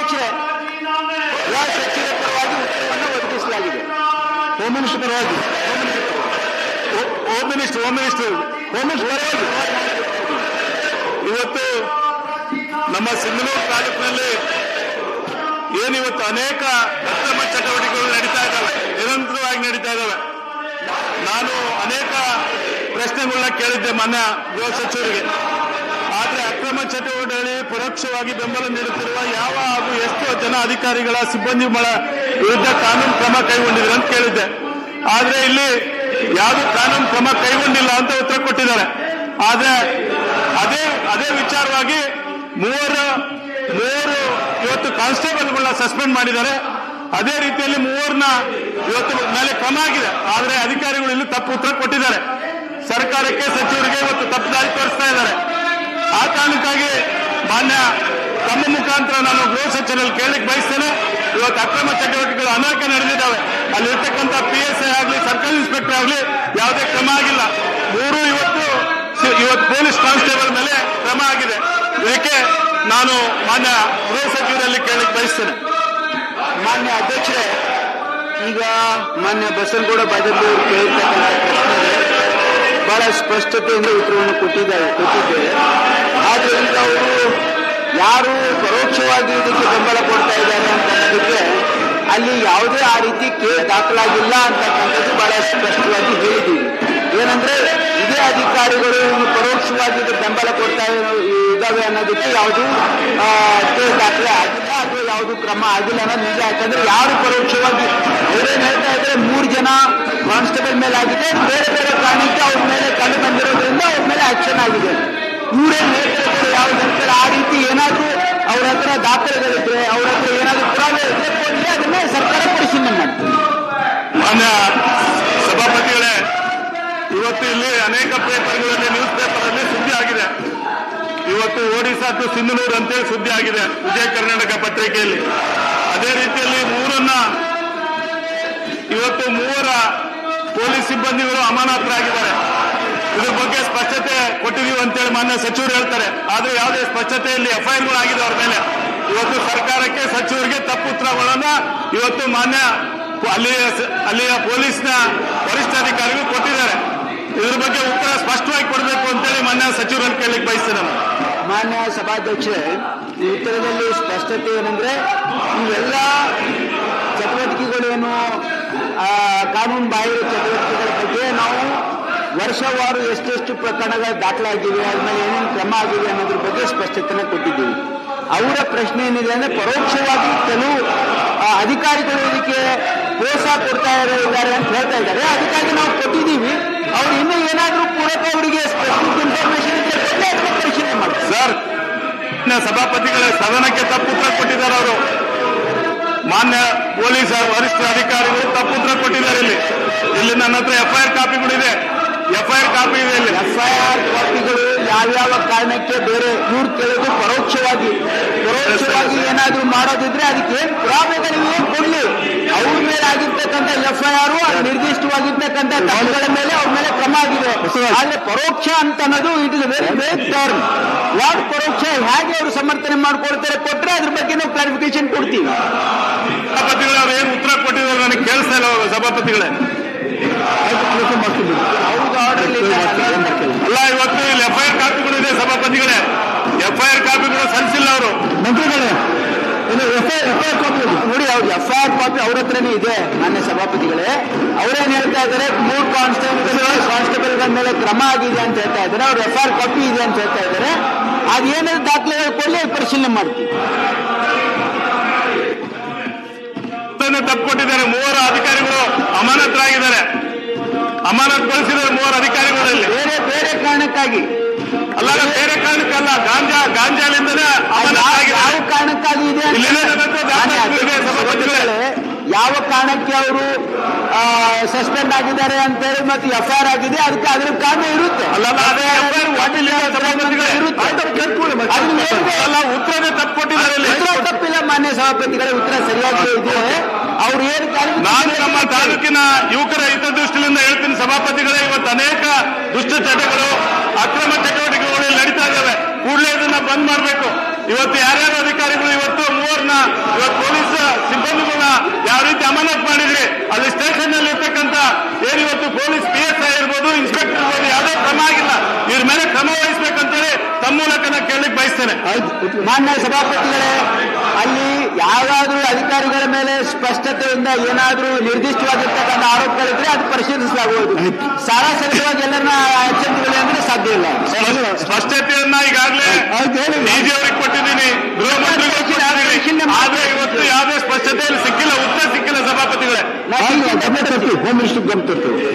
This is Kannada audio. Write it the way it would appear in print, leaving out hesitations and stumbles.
ಅಧ್ಯಕ್ಷರೇ. ಗೃಹ ಸಚಿವರ ಪರವಾಗಿ ಉತ್ತರವನ್ನು ಒದಗಿಸಲಾಗಿದೆ. ಹೋಮ್ ಮಿನಿಸ್ಟರ್ ಪರವಾಗಿ ಹೋಮ್ ಮಿನಿಸ್ಟರ್ ಪರವಾಗಿ ಇವತ್ತು ನಮ್ಮ ಸಿಂಧನೂರು ತಾಲೂಕಿನಲ್ಲಿ ಏನಿವತ್ತು ಅನೇಕ ಅಕ್ರಮ ಚಟುವಟಿಕೆಗಳು ನಡೀತಾ ಇದ್ದಾವೆ, ನಿರಂತರವಾಗಿ ನಡೀತಾ ಇದ್ದಾವೆ. ನಾನು ಅನೇಕ ಪ್ರಶ್ನೆಗಳನ್ನ ಕೇಳಿದ್ದೆ ಮಾನ್ಯ ಗೃಹ ಸಚಿವರಿಗೆ. ಆದರೆ ಅಕ್ರಮ ಚಟುವಟಿಕೆಗಳಿಗೆ ಪರೋಕ್ಷವಾಗಿ ಬೆಂಬಲ ನೀಡುತ್ತಿರುವ ಯಾವ ಹಾಗೂ ಎಷ್ಟು ಜನ ಅಧಿಕಾರಿಗಳ ಸಿಬ್ಬಂದಿಗಳ ವಿರುದ್ಧ ಕಾನೂನು ಕ್ರಮ ಕೈಗೊಂಡಿದೆ ಅಂತ ಕೇಳಿದ್ದೆ. ಆದರೆ ಇಲ್ಲಿ ಯಾವುದು ಕಾನೂನು ಕ್ರಮ ಕೈಗೊಂಡಿಲ್ಲ ಅಂತ ಉತ್ತರ ಕೊಟ್ಟಿದ್ದಾರೆ. ಆದರೆ ಅದೇ ವಿಚಾರವಾಗಿ ಮೂವರು ಇವತ್ತು ಕಾನ್ಸ್ಟೇಬಲ್ಗಳನ್ನ ಸಸ್ಪೆಂಡ್ ಮಾಡಿದ್ದಾರೆ. ಅದೇ ರೀತಿಯಲ್ಲಿ ಮೂವರನ್ನ ಇವತ್ತು ಮೇಲೆ ಕ್ರಮ ಆಗಿದೆ. ಆದರೆ ಅಧಿಕಾರಿಗಳು ಇಲ್ಲಿ ತಪ್ಪು ಉತ್ತರ ಕೊಟ್ಟಿದ್ದಾರೆ. ಸರ್ಕಾರಕ್ಕೆ, ಸಚಿವರಿಗೆ ಇವತ್ತು ತಪ್ಪು ದಾರಿ ತೋರಿಸ್ತಾ ಇದ್ದಾರೆ. ಆ ಕಾರಣಕ್ಕಾಗಿ ಮಾನ್ಯ ತಮ್ಮ ಮುಖಾಂತರ ನಾನು ಗೃಹ ಸಚಿವರಲ್ಲಿ ಕೇಳಲಿಕ್ಕೆ ಬಯಸ್ತೇನೆ. ಇವತ್ತು ಅಕ್ರಮ ಚಟುವಟಿಕೆಗಳು ಅನೇಕ ನಡೆದಿದ್ದಾವೆ. ಅಲ್ಲಿರ್ತಕ್ಕಂಥ PSI ಆಗಲಿ, ಸರ್ಕಲ್ ಇನ್ಸ್ಪೆಕ್ಟರ್ ಆಗಲಿ ಯಾವುದೇ ಕ್ರಮ ಆಗಿಲ್ಲ. ಮೂರು ಇವತ್ತು ಪೊಲೀಸ್ ಕಾನ್ಸ್ಟೇಬಲ್ ಮೇಲೆ ಕ್ರಮ ಆಗಿದೆ. ಇದಕ್ಕೆ ನಾನು ಮಾನ್ಯ ಗೃಹ ಸಚಿವರಲ್ಲಿ ಕೇಳಲಿಕ್ಕೆ ಬಯಸ್ತೇನೆ. ಮಾನ್ಯ ಅಧ್ಯಕ್ಷರೇ, ಈಗ ಮಾನ್ಯ ಬಸನಗೌಡ ಬಾದರ್ಲಿ ಅವರು ಕೇಳಿರ್ತಕ್ಕಂಥ ಪ್ರಶ್ನೆಗೆ ಬಹಳ ಸ್ಪಷ್ಟತೆಯಿಂದ ಉತ್ತರವನ್ನು ಕೊಟ್ಟಿದ್ದೇವೆ. ಆದರೆ ಈಗ ಅವರು ಯಾರು ಪರೋಕ್ಷವಾಗಿ ಇದಕ್ಕೆ ಬೆಂಬಲ ಕೊಡ್ತಾ ಇದ್ದಾರೆ ಅಂತಕ್ಕಂಥಕ್ಕೆ ಅಲ್ಲಿ ಯಾವುದೇ ಆ ರೀತಿ ಕೇಸ್ ದಾಖಲಾಗಿಲ್ಲ ಅಂತಕ್ಕಂಥದ್ದು ಬಹಳ ಸ್ಪಷ್ಟವಾಗಿ ಹೇಳಿದ್ದೀವಿ. ಏನಂದ್ರೆ ಇದೇ ಅಧಿಕಾರಿಗಳು ಪರೋಕ್ಷವಾಗಿ ಬೆಂಬಲ ಕೊಡ್ತಾ ಇದ್ದಾವೆ ಅನ್ನೋದಕ್ಕೆ ಯಾವುದು ಕೇಸ್ ದಾಖಲೆ ಆಗಿಲ್ಲ ಅಥವಾ ಯಾವುದು ಕ್ರಮ ಆಗಿಲ್ಲ ಅನ್ನೋದು ನಿಜ. ಯಾಕಂದ್ರೆ ಯಾರು ಪರೋಕ್ಷವಾಗಿ ಅವರೇನು ಹೇಳ್ತಾ ಇದ್ದಾರೆ, 3 ಜನ ಕಾನ್ಸ್ಟೇಬಲ್ ಮೇಲೆ ಆಗಿದೆ, ಬೇರೆ ಬೇರೆ ಕಾರಣಕ್ಕೆ ಅವ್ರ ಮೇಲೆ ಕಂಡು ಬಂದಿರೋದ್ರಿಂದ ಅವ್ರ ಮೇಲೆ ಆಕ್ಷನ್ ಆಗಿದೆ. ಇವರೇನು ಹೇಳ್ತಾರೆ ಯಾವುದಂತಾರೆ ಆ ರೀತಿ ಏನಾದರೂ ಅವ್ರ ಹತ್ರ ದಾಖಲೆಗಳಿದ್ರೆ, ಅವ್ರ ಹತ್ರ ಏನಾದರೂ ಪುರಾವೆ ಇದ್ರೆ ಕೊಟ್ಟರೆ ಅದನ್ನ ಸರ್ಕಾರ ಪರಿಶೀಲನೆ ಮಾಡ್ತೀವಿ. ಮಾನ್ಯ ಸಭಾಪತಿಗಳೇ, ಇವತ್ತು ಇಲ್ಲಿ ಅನೇಕ ಪೇಪರ್ಗಳಲ್ಲಿ, ನ್ಯೂಸ್ ಪೇಪರಲ್ಲಿ ಸುದ್ದಿ ಆಗಿದೆ. ಇವತ್ತು ಒಡಿಶಾ ಟು ಸಿಂಧನೂರು ಅಂತೇಳಿ ಸುದ್ದಿ ಆಗಿದೆ ವಿಜಯ ಕರ್ನಾಟಕ ಪತ್ರಿಕೆಯಲ್ಲಿ. ಅದೇ ರೀತಿಯಲ್ಲಿ ಇವತ್ತು ಮೂವರ ಪೊಲೀಸ್ ಸಿಬ್ಬಂದಿಗಳು ಅಮಾನತರಾಗಿದ್ದಾರೆ. ಇದ್ರ ಬಗ್ಗೆ ಸ್ಪಷ್ಟತೆ ಕೊಟ್ಟಿದ್ದೀವಿ ಅಂತೇಳಿ ಮಾನ್ಯ ಸಚಿವರು ಹೇಳ್ತಾರೆ. ಆದರೆ ಯಾವುದೇ ಸ್ಪಷ್ಟತೆ ಇಲ್ಲಿ FIRಗಳು ಆಗಿದೆ ಅವ್ರ ಮೇಲೆ. ಇವತ್ತು ಸರ್ಕಾರಕ್ಕೆ, ಸಚಿವರಿಗೆ ತಪ್ಪು ಉತ್ತರಗಳನ್ನ ಇವತ್ತು ಮಾನ್ಯ ಅಲ್ಲಿಯ ಪೊಲೀಸ್ನ ವರಿಷ್ಠಾಧಿಕಾರಿಗಳು ಕೊಟ್ಟಿದ್ದಾರೆ. ಇದ್ರ ಬಗ್ಗೆ ಉತ್ತರ ಸ್ಪಷ್ಟವಾಗಿ ಕೊಡಬೇಕು ಅಂತೇಳಿ ಮಾನ್ಯ ಸಚಿವರಲ್ಲಿ ಕೇಳಲಿಕ್ಕೆ ಬಯಸ್ತೇನೆ. ಮಾನ್ಯ ಸಭಾಧ್ಯಕ್ಷರೇ, ಈ ಉತ್ತರದಲ್ಲಿ ಸ್ಪಷ್ಟತೆ ಏನಂದ್ರೆ ಇವೆಲ್ಲ ಚಟುವಟಿಕೆಗಳೇನು ಕಾನೂನು ಬಾಹಿರ ಚಟುವಟಿಕೆಗಳ ಬಗ್ಗೆ ನಾವು ವರ್ಷವಾರು ಎಷ್ಟೆಷ್ಟು ಪ್ರಕರಣಗಳು ದಾಖಲಾಗಿವೆ, ಆದ್ಮೇಲೆ ಏನೇನು ಕ್ರಮ ಆಗಿದೆ ಅನ್ನೋದ್ರ ಬಗ್ಗೆ ಸ್ಪಷ್ಟತೆನ ಕೊಟ್ಟಿದ್ದೀವಿ. ಅವರ ಪ್ರಶ್ನೆ ಏನಿದೆ ಅಂದ್ರೆ ಪರೋಕ್ಷವಾಗಿ ಕೆಲವು ಅಧಿಕಾರಿಗಳು ಇದಕ್ಕೆ ಪ್ರೋತ್ಸಾಹ ಕೊಡ್ತಾ ಇದ್ದಾರೆ ಅಂತ ಹೇಳ್ತಾ ಇದ್ದಾರೆ. ಅದಕ್ಕಾಗಿ ನಾವು ಕೊಟ್ಟಿದ್ದೀವಿ. ಅವ್ರು ಇನ್ನೂ ಏನಾದರೂ ಪೂರಕ ಅವರಿಗೆ ಸ್ಪೆಸಿಫಿಕ್ ಇನ್ಫಾರ್ಮೇಶನ್ ಇದ್ರೆ ಪರಿಶೀಲನೆ ಮಾಡ್ತಾರೆ. ಸರ್, ಸಭಾಪತಿಗಳ ಸದನಕ್ಕೆ ತಪ್ಪು ಉತ್ತರ ಕೊಟ್ಟಿದ್ದಾರೆ. ಅವರು ಮಾನ್ಯ ಪೊಲೀಸ್ ವರಿಷ್ಠ ಅಧಿಕಾರಿಗಳು ತಪ್ಪು ಉತ್ತರ ಕೊಟ್ಟಿದ್ದಾರೆ. ಇಲ್ಲಿ ನನ್ನ ಹತ್ರ FIR ಕಾಪಿಗಳಿದೆ. FIR ಕಾಪಿ ಇದೆ. ಇಲ್ಲಿ FIR ಕಾಪಿಗಳು ಯಾವ್ಯಾವ ಕಾರಣಕ್ಕೆ ಬೇರೆ ಇವ್ರು ಕೇಳೋದು ಪರೋಕ್ಷವಾಗಿ ಏನಾದ್ರೂ ಮಾಡೋದಿದ್ರೆ ಅದಕ್ಕೆ ಏನ್ ಪುರಾವೆಗಳಿವೆ ಕೊಡ್ಲಿ. ಅವ್ರ ಮೇಲೆ ಆಗಿರ್ತಕ್ಕಂಥ FIR ನಿರ್ದಿಷ್ಟವಾಗಿರ್ತಕ್ಕಂಥ ತಪ್ಪುಗಳ ಮೇಲೆ ಅವ್ರ ಮೇಲೆ ಕ್ರಮ ಆಗಿದೆ. ಆದ್ರೆ ಪರೋಕ್ಷ ಅಂತ ಅನ್ನೋದು it is very vague term. ಯಾವ್ದು ಪರೋಕ್ಷ ಹೇಗೆ ಅವರು ಸಮರ್ಥನೆ ಮಾಡ್ಕೊಳ್ತಾರೆ ಕೊಟ್ರೆ ಅದ್ರ ಬಗ್ಗೆ ನಾವು ಕ್ಲಾರಿಫಿಕೇಶನ್ ಕೊಡ್ತೀವಿ. ಸಭಾಪತಿಗಳು ಅವ್ರು ಏನು ಉತ್ತರ ಕೊಟ್ಟಿದ್ದಾರೆ ನನಗೆ ಕೇಳಿಸ್ತಾ ಇಲ್ಲ. ಸಭಾಪತಿಗಳೇ, ಅಲ್ಲ, ಇವತ್ತು ಇಲ್ಲಿ FIR ಕಾಪಿಗಳು ಇದೆ. ಸಭಾಪತಿಗಳೇ, FIR ಕಾಪಿಗಳು ಸಲ್ಲಿಸಿಲ್ಲ ಅವರು. ಮಂತ್ರಿಗಳೇ, FIR ಕಾಪಿ ನೋಡಿ, ಅವ್ರು FIR ಕಾಪಿ ಅವ್ರ ಹತ್ರನೇ ಇದೆ. ಮಾನ್ಯ ಸಭಾಪತಿಗಳೇ, ಅವರೇನ್ ಹೇಳ್ತಾ ಇದ್ದಾರೆ, 3 ಕಾನ್ಸ್ಟೇಬಲ್ಗಳ ಮೇಲೆ ಕ್ರಮ ಆಗಿದೆ ಅಂತ ಹೇಳ್ತಾ ಇದ್ದಾರೆ. ಅವ್ರ FIR ಕಾಪಿ ಇದೆ ಅಂತ ಹೇಳ್ತಾ ಇದ್ದಾರೆ. ಅದೇನಾದ್ರು ದಾಖಲೆಗಳು ಕೊಡಲಿ, ಪರಿಶೀಲನೆ ಮಾಡ್ತೀವಿ. ತಪ್ಪು ಕೊಟ್ಟಿದ್ದಾರೆ. 3 ಅಧಿಕಾರಿಗಳು ಅಮಾನತರಾಗಿದ್ದಾರೆ. ಅಮಾನತುಗೊಳಿಸಿದ್ದಾರೆ 3 ಅಧಿಕಾರಿಗಳಲ್ಲಿ. ಬೇರೆ ಕಾರಣಕ್ಕಾಗಿ ಅಲ್ಲ, ಬೇರೆ ಕಾರಣಕ್ಕಲ್ಲ, ಗಾಂಜಾಲಿಂದಲೇ ಯಾವ ಕಾರಣಕ್ಕಾಗಿ ಇದೆ, ಯಾವ ಕಾರಣಕ್ಕೆ ಅವರು ಸಸ್ಪೆಂಡ್ ಆಗಿದ್ದಾರೆ ಅಂತ ಹೇಳಿ ಮತ್ತೆ FIR ಆಗಿದೆ. ಅದಕ್ಕೆ ಅದ್ರ ಕಾರಣ ಇರುತ್ತೆ. ಉತ್ತರನೇ ತಪ್ಪು ಕೊಟ್ಟಿದ್ದಾರೆ. ತಪ್ಪಿಲ್ಲ ಮಾನ್ಯ ಸಭಾಪತಿಗಳೇ, ಉತ್ತರ ಸರಿಯಾಗಿ ಇದೆ. ಅವ್ರು ಏನು ನಾನು ನಮ್ಮ ತಾಲೂಕಿನ ಯುವಕರ ಹಿತದೃಷ್ಟಿಯಿಂದ ಹೇಳ್ತೀನಿ ಸಭಾಪತಿಗಳೇ, ಇವತ್ತು ಅನೇಕ ದುಷ್ಟ ಚಟಗಳು, ಅಕ್ರಮ ಚಟುವಟಿಕೆಗಳು ಬಂದ್ ಮಾಡಬೇಕು. ಇವತ್ತು ಯಾರ್ಯಾರು ಅಧಿಕಾರಿಗಳು ಇವತ್ತು ಮೂವರನ್ನ ಇವತ್ತು ಪೊಲೀಸ್ ಸಿಬ್ಬಂದಿಗಳನ್ನ ಯಾವ ರೀತಿ ಅಮಾನತ್ ಮಾಡಿದ್ರಿ, ಅಲ್ಲಿ ಸ್ಟೇಷನ್ ನಲ್ಲಿ ಇರ್ತಕ್ಕಂಥ ಏನಿವತ್ತು ಪೊಲೀಸ್ PSI ಇರ್ಬೋದು, ಇನ್ಸ್ಪೆಕ್ಟರ್ ಇರ್ಬೋದು, ಯಾವುದೇ ಕ್ರಮ ಆಗಿಲ್ಲ. ಇವ್ರ ಮೇಲೆ ಕ್ರಮ ವಹಿಸಬೇಕಂತೇಳಿ ತಮ್ಮ ಮೂಲಕ ನಾನು ಕೇಳಲಿಕ್ಕೆ ಬಯಸ್ತೇನೆ. ಮಾನ್ಯ ಸಭಾಪತಿಗಳೇ, ಅಲ್ಲಿ ಯಾವ್ದಾದ್ರೂ ಅಧಿಕಾರಿಗಳ ಮೇಲೆ ಸ್ಪಷ್ಟತೆಯಿಂದ ಏನಾದ್ರೂ ನಿರ್ದಿಷ್ಟವಾಗಿರ್ತಕ್ಕಂಥ ಆರೋಪಗಳಿದ್ರೆ ಅದು ಪರಿಶೀಲಿಸಲಾಗುವುದು. ಸಾರಾಸರಿತವಾಗಿ ಎಲ್ಲರನ್ನ ಎಚ್ಚರಿಕೆಗಳು ಅಂದ್ರೆ ಸಾಧ್ಯ ಇಲ್ಲ. ಸ್ಪಷ್ಟತೆಯನ್ನ ಈಗಾಗಲೇ DG ಅವರಿಗೆ ಕೊಟ್ಟಿದ್ದೀನಿ, ಗೃಹ ಮಂತ್ರಿಗಳು ಕೊಟ್ಟಿದ್ದೀನಿ. ಆದ್ರೆ ಇವತ್ತು ಯಾವುದೇ ಸ್ಪಷ್ಟತೆಯಲ್ಲಿ ಸಿಕ್ಕಿಲ್ಲ, ಉತ್ತರ ಸಿಕ್ಕಿಲ್ಲ ಸಭಾಪತಿಗಳೇ. ಹೋಮ್ ಮಿನಿಸ್ಟರ್ ಗಮನ ತರ್ತೀವಿ.